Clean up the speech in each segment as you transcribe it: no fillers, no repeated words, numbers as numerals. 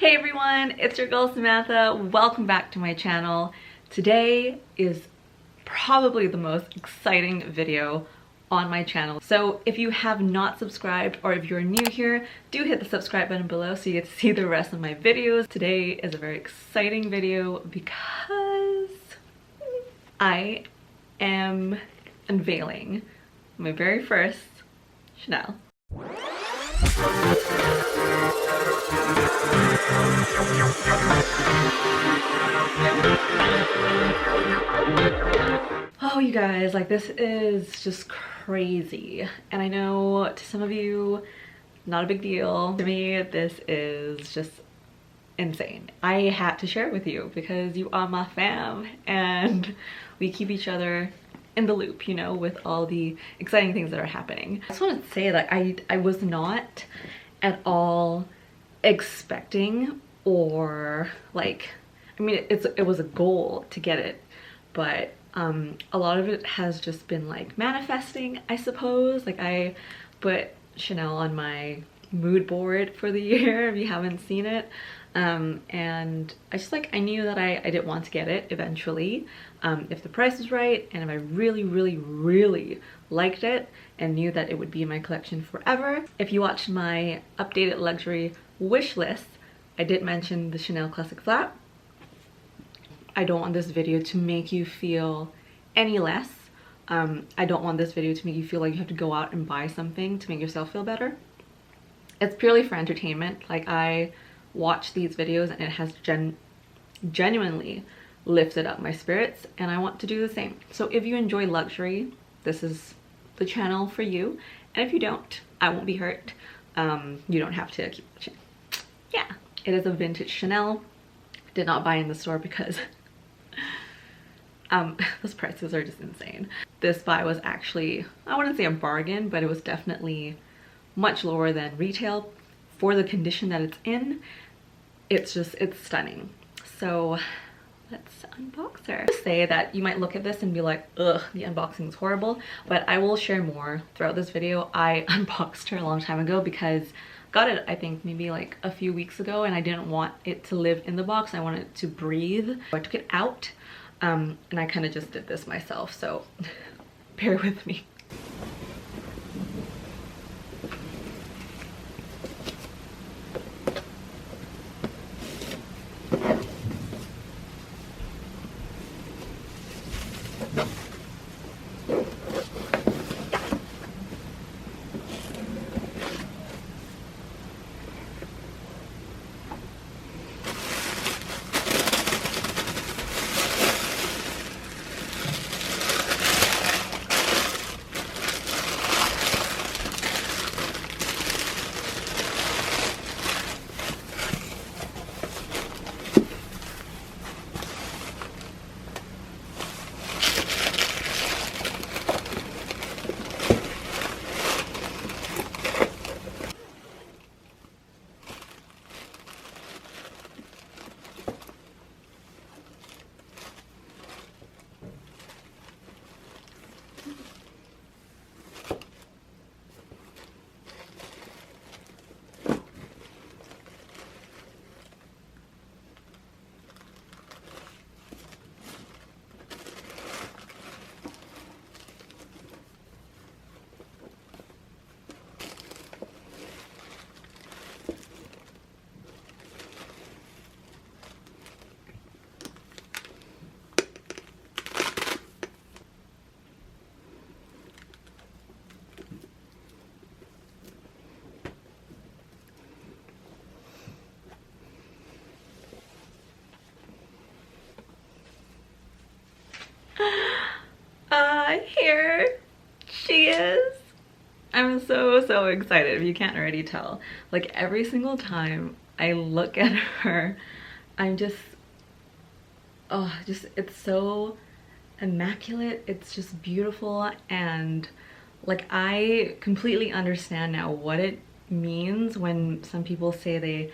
Hey everyone, it's your girl Samantha. Welcome back to my channel. Today is probably the most exciting video on my channel. So if you have not subscribed or if you're new here, do hit the subscribe button below so you get to see the rest of my videos. Today is a very exciting video because I am unveiling my very first Chanel. Oh, you guys, like, this is just crazy. And I know to some of you, not a big deal. To me, this is just insane. I had to share it with you because you are my fam and we keep each other in the loop, you know, with all the exciting things that are happening. I just wanted to say that I was not at all expecting, or like, I mean, it was a goal to get it, but a lot of it has just been like manifesting, I suppose. Like, I put Chanel on my mood board for the year if you haven't seen it, and I just, like, I knew that I didn't want to get it eventually if the price was right and if I really liked it and knew that it would be in my collection forever. If you watched my updated luxury wish list, I did mention the Chanel Classic Flat. I don't want this video to make you feel any less. I don't want this video to make you feel like you have to go out and buy something to make yourself feel better. It's purely for entertainment. Like, I watch these videos and it has genuinely lifted up my spirits, and I want to do the same. So if you enjoy luxury, this is the channel for you, and if you don't, I won't be hurt. You don't have to keep watching. Yeah, it is a vintage Chanel. Did not buy in the store because those prices are just insane. This buy was actually, I wouldn't say a bargain, but it was definitely much lower than retail for the condition that it's in. It's stunning. So let's unbox her. Just say that you might look at this and be like, ugh, the unboxing is horrible, but I will share more throughout this video. I unboxed her a long time ago because got it, I think, maybe like a few weeks ago, and I didn't want it to live in the box. I wanted it to breathe. So I took it out, and I kind of just did this myself, so bear with me. Here she is. I'm so excited, if you can't already tell. Like, every single time I look at her, I'm just, oh, it's so immaculate. It's just beautiful, and like, I completely understand now what it means when some people say they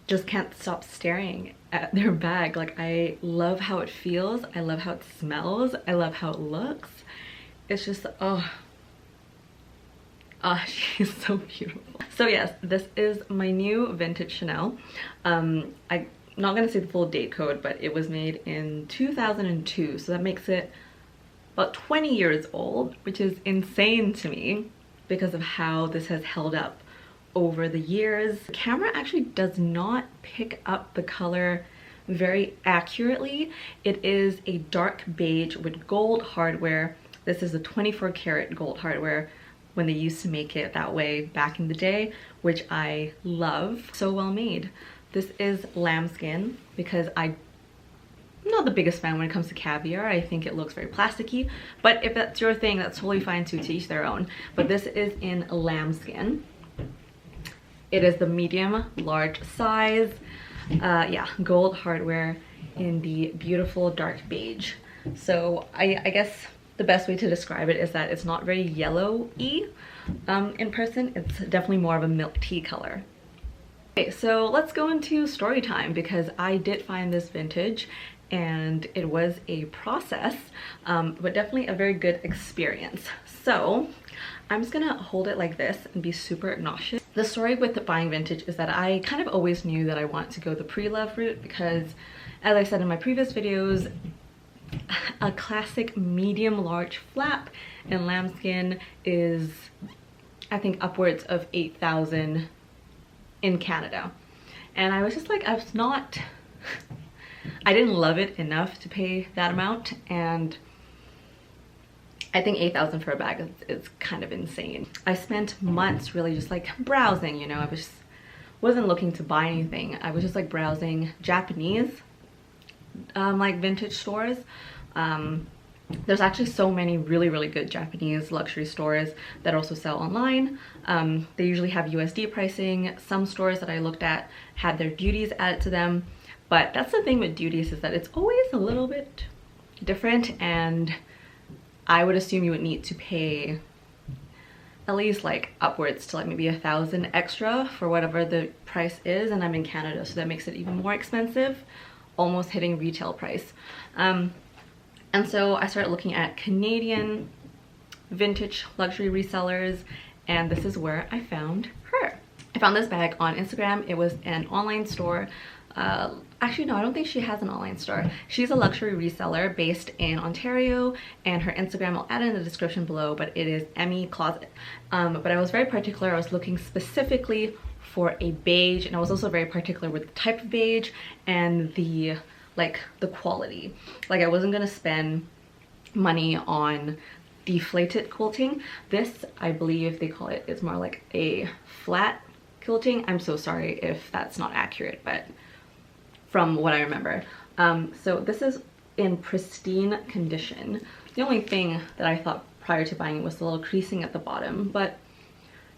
just can't stop staring at their bag. Like, I love how it feels, I love how it smells, I love how it looks. It's just, oh She's so beautiful. So yes, this is my new vintage Chanel. I'm not gonna say the full date code, but it was made in 2002, so that makes it about 20 years old, which is insane to me because of how this has held up over the years. The camera actually does not pick up the color very accurately. It is a dark beige with gold hardware. This is a 24 karat gold hardware when they used to make it that way back in the day, which I love. So well made. This is lambskin because I'm not the biggest fan when it comes to caviar. I think it looks very plasticky, but if that's your thing, that's totally fine too, to each their own. But this is in lambskin. It is the medium large size. Yeah, gold hardware in the beautiful dark beige. So I guess the best way to describe it is that it's not very yellow-y in person. It's definitely more of a milk tea color. Okay, so let's go into story time because I did find this vintage and it was a process, but definitely a very good experience. So I'm just gonna hold it like this and be super obnoxious. The story with buying vintage is that I kind of always knew that I want to go the pre-love route because, as I said in my previous videos, a classic medium large flap in lambskin is, I think, upwards of 8,000 in Canada. And I was just like, I didn't love it enough to pay that amount, and I think 8,000 for a bag is kind of insane. I spent months really just like browsing, you know. I wasn't looking to buy anything. I was just like browsing Japanese like vintage stores. There's actually so many really good Japanese luxury stores that also sell online. They usually have USD pricing. Some stores that I looked at had their duties added to them, but that's the thing with duties, is that it's always a little bit different, and I would assume you would need to pay at least like upwards to like maybe 1,000 extra for whatever the price is, and I'm in Canada, so that makes it even more expensive, almost hitting retail price. And so I started looking at Canadian vintage luxury resellers, and this is where I found her. I found this bag on Instagram. It was an online store. Actually, no, I don't think she has an online store. She's a luxury reseller based in Ontario, and her Instagram I'll add in the description below, but it is Emmy Closet. But I was very particular. I was looking specifically for a beige, and I was also very particular with the type of beige and the quality. Like, I wasn't gonna spend money on deflated quilting. This, I believe they call it, it's more like a flat quilting. I'm so sorry if that's not accurate, but from what I remember. So this is in pristine condition. The only thing that I thought prior to buying it was the little creasing at the bottom, but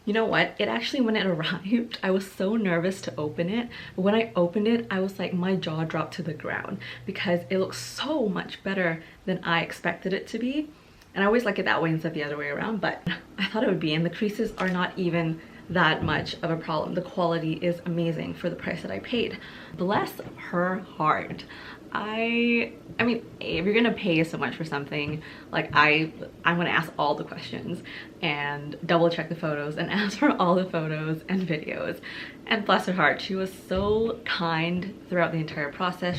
you know what? It actually, when it arrived, I was so nervous to open it. But when I opened it, I was like, my jaw dropped to the ground because it looks so much better than I expected it to be. And I always like it that way instead of the other way around, but I thought it would be. And the creases are not even that much of a problem. The quality is amazing for the price that I paid. Bless her heart. I mean, if you're gonna pay so much for something, like I'm gonna ask all the questions and double check the photos and ask for all the photos and videos. And bless her heart, she was so kind throughout the entire process.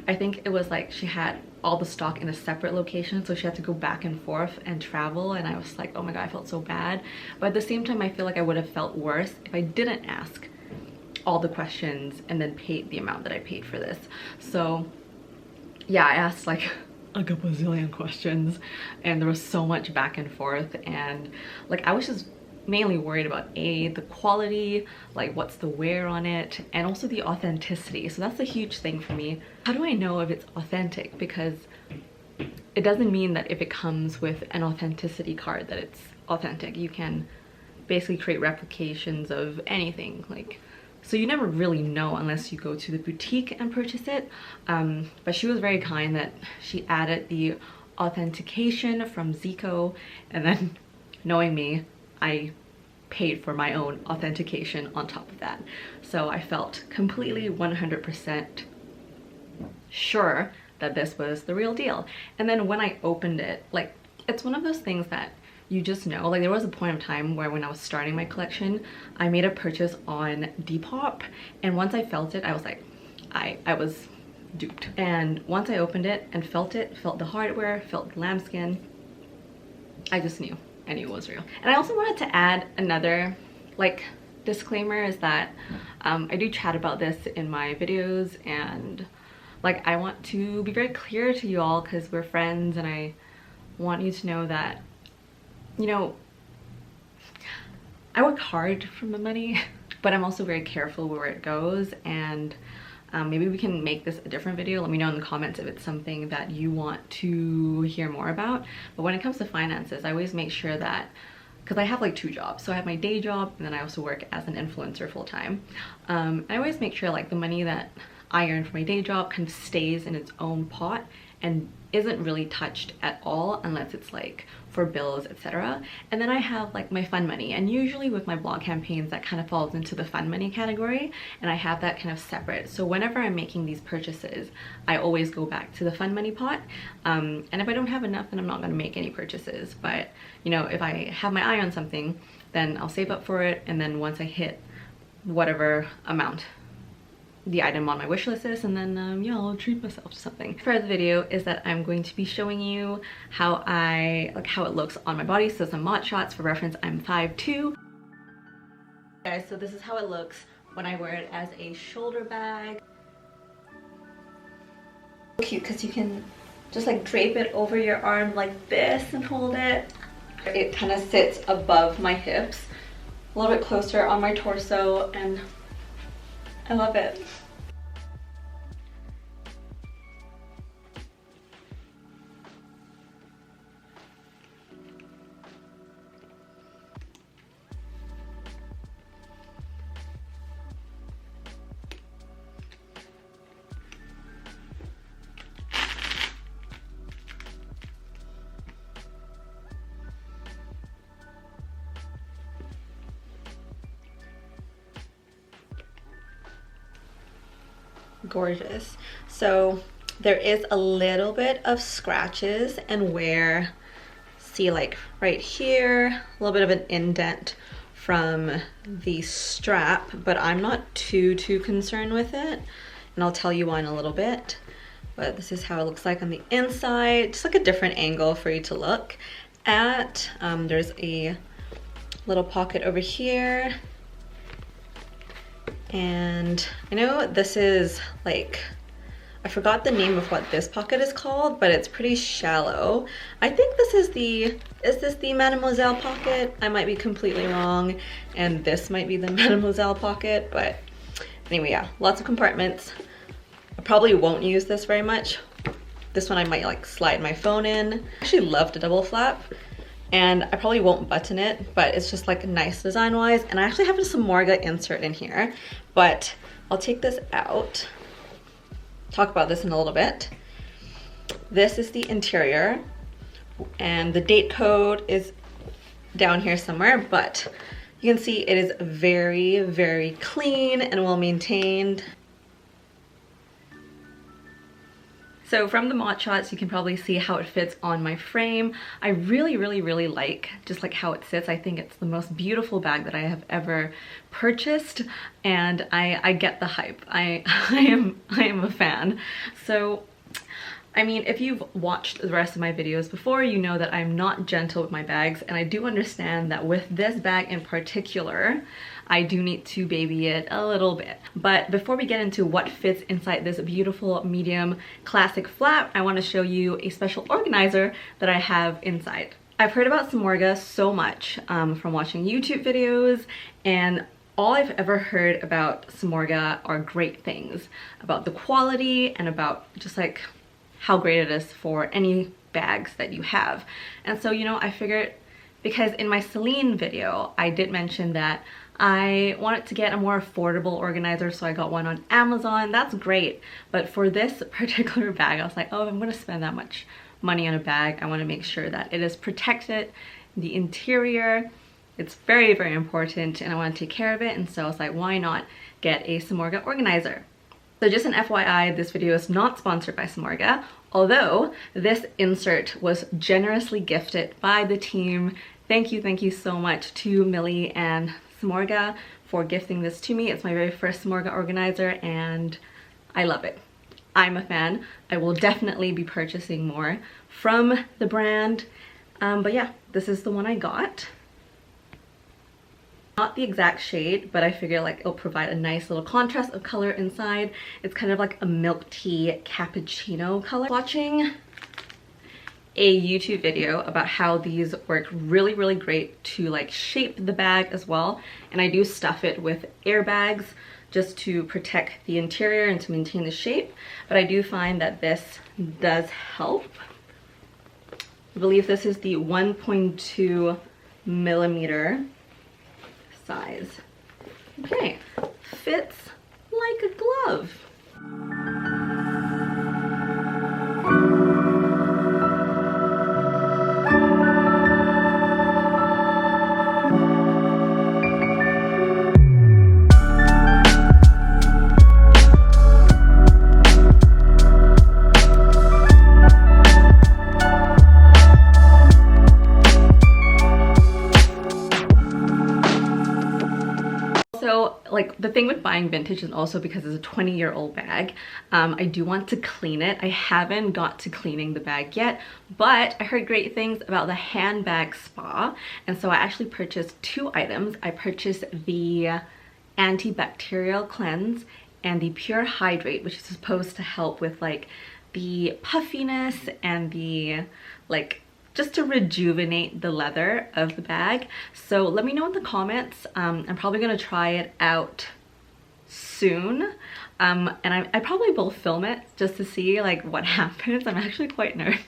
I think it was like she had all the stock in a separate location, so she had to go back and forth and travel, and I was like, oh my god, I felt so bad. But at the same time, I feel like I would have felt worse if I didn't ask all the questions and then paid the amount that I paid for this. So yeah, I asked like a gazillion questions, and there was so much back and forth, and like I was just mainly worried about the quality, like what's the wear on it, and also the authenticity. So that's a huge thing for me. How do I know if it's authentic? Because it doesn't mean that if it comes with an authenticity card that it's authentic. You can basically create replications of anything, like, so you never really know unless you go to the boutique and purchase it. But she was very kind that she added the authentication from Zico, and then knowing me, I paid for my own authentication on top of that. So I felt completely 100% sure that this was the real deal. And then when I opened it, like, it's one of those things that you just know, like there was a point of time where when I was starting my collection, I made a purchase on Depop, and once I felt it, I was like, I was duped. And once I opened it and felt it, felt the hardware, felt the lambskin, I just knew. I knew it was real. And I also wanted to add another like disclaimer, is that I do chat about this in my videos, and like I want to be very clear to you all because we're friends, and I want you to know that, you know, I work hard for my money, but I'm also very careful where it goes. And maybe we can make this a different video. Let me know in the comments if it's something that you want to hear more about. But when it comes to finances, I always make sure that, because I have like 2 jobs. So I have my day job, and then I also work as an influencer full-time. I always make sure like the money that I earn from my day job kind of stays in its own pot and isn't really touched at all unless it's like for bills, etc. And then I have like my fun money, and usually with my blog campaigns that kind of falls into the fun money category, and I have that kind of separate. So whenever I'm making these purchases, I always go back to the fun money pot, and if I don't have enough, then I'm not going to make any purchases. But you know, if I have my eye on something, then I'll save up for it, and then once I hit whatever amount the item on my wish list is, and then yeah, I'll treat myself to something. For the video is that I'm going to be showing you how it looks on my body. So some mod shots. For reference, I'm 5'2". Guys, so this is how it looks when I wear it as a shoulder bag. Cute because you can just like drape it over your arm like this and hold it. It kind of sits above my hips, a little bit closer on my torso, and I love it. Gorgeous. So there is a little bit of scratches and wear. See, like right here, a little bit of an indent from the strap, but I'm not too concerned with it, and I'll tell you why in a little bit. But this is how it looks like on the inside. Just like a different angle for you to look at. There's a little pocket over here. And I know this is like, I forgot the name of what this pocket is called, but it's pretty shallow. I think this is this the Mademoiselle pocket? I might be completely wrong, and this might be the Mademoiselle pocket, but anyway, yeah, lots of compartments. I probably won't use this very much. This one I might like slide my phone in. I actually love the double flap. And I probably won't button it, but it's just like nice design wise. And I actually have a SAMORGA insert in here, but I'll take this out. Talk about this in a little bit. This is the interior, and the date code is down here somewhere, but you can see it is very clean and well maintained. So from the mod shots, you can probably see how it fits on my frame. I really like just like how it sits. I think it's the most beautiful bag that I have ever purchased, and I get the hype. I am a fan. So I mean, if you've watched the rest of my videos before, you know that I'm not gentle with my bags, and I do understand that with this bag in particular, I do need to baby it a little bit. But before we get into what fits inside this beautiful medium classic flap, I want to show you a special organizer that I have inside. I've heard about SAMORGA so much from watching YouTube videos, and all I've ever heard about SAMORGA are great things about the quality and about just like how great it is for any bags that you have. And so, you know, I figured, because in my Celine video, I did mention that I wanted to get a more affordable organizer, so I got one on Amazon. That's great. But for this particular bag, I was like, oh, if I'm gonna spend that much money on a bag, I wanna make sure that it is protected, the interior, it's very important, and I wanna take care of it. And so I was like, why not get a SAMORGA organizer? So just an FYI, this video is not sponsored by SAMORGA, although this insert was generously gifted by the team thank you so much to Millie and SAMORGA for gifting this to me. It's my very first SAMORGA organizer and I love it. I'm a fan. I will definitely be purchasing more from the brand. But yeah, this is the one I got. Not the exact shade, but I figure like it'll provide a nice little contrast of color inside. It's kind of like a milk tea cappuccino color. Watching a YouTube video about how these work really great to like shape the bag as well. And I do stuff it with airbags just to protect the interior and to maintain the shape. But I do find that this does help. I believe this is the 1.2 millimeter size. Okay, fits like a glove. So like the thing with buying vintage is also because it's a 20-year-old bag, I do want to clean it. I haven't got to cleaning the bag yet, but I heard great things about the handbag spa, and so I actually purchased 2 items. I purchased the antibacterial cleanse and the pure hydrate, which is supposed to help with like the puffiness and the like just to rejuvenate the leather of the bag. So let me know in the comments. I'm probably gonna try it out soon. And I probably will film it just to see like what happens. I'm actually quite nervous.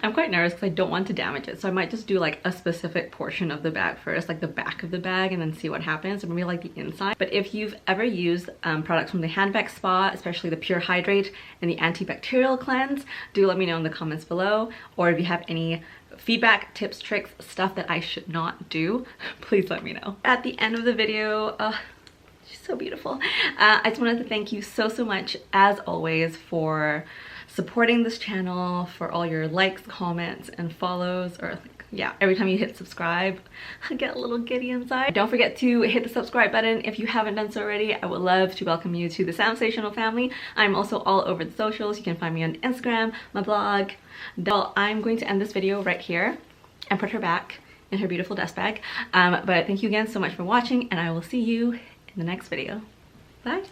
I'm quite nervous because I don't want to damage it. So I might just do like a specific portion of the bag first, like the back of the bag, and then see what happens, or maybe like the inside. But if you've ever used products from the handbag spa, especially the pure hydrate and the antibacterial cleanse, do let me know in the comments below. Or if you have any feedback, tips, tricks, stuff that I should not do, please let me know. At the end of the video, she's so beautiful. I just wanted to thank you so much as always for supporting this channel, for all your likes, comments, and follows, or yeah, every time you hit subscribe, I get a little giddy inside. Don't forget to hit the subscribe button if you haven't done so already. I would love to welcome you to the Samsational family. I'm also all over the socials. You can find me on Instagram, my blog. Well, I'm going to end this video right here and put her back in her beautiful dust bag. But thank you again so much for watching, and I will see you in the next video. Bye.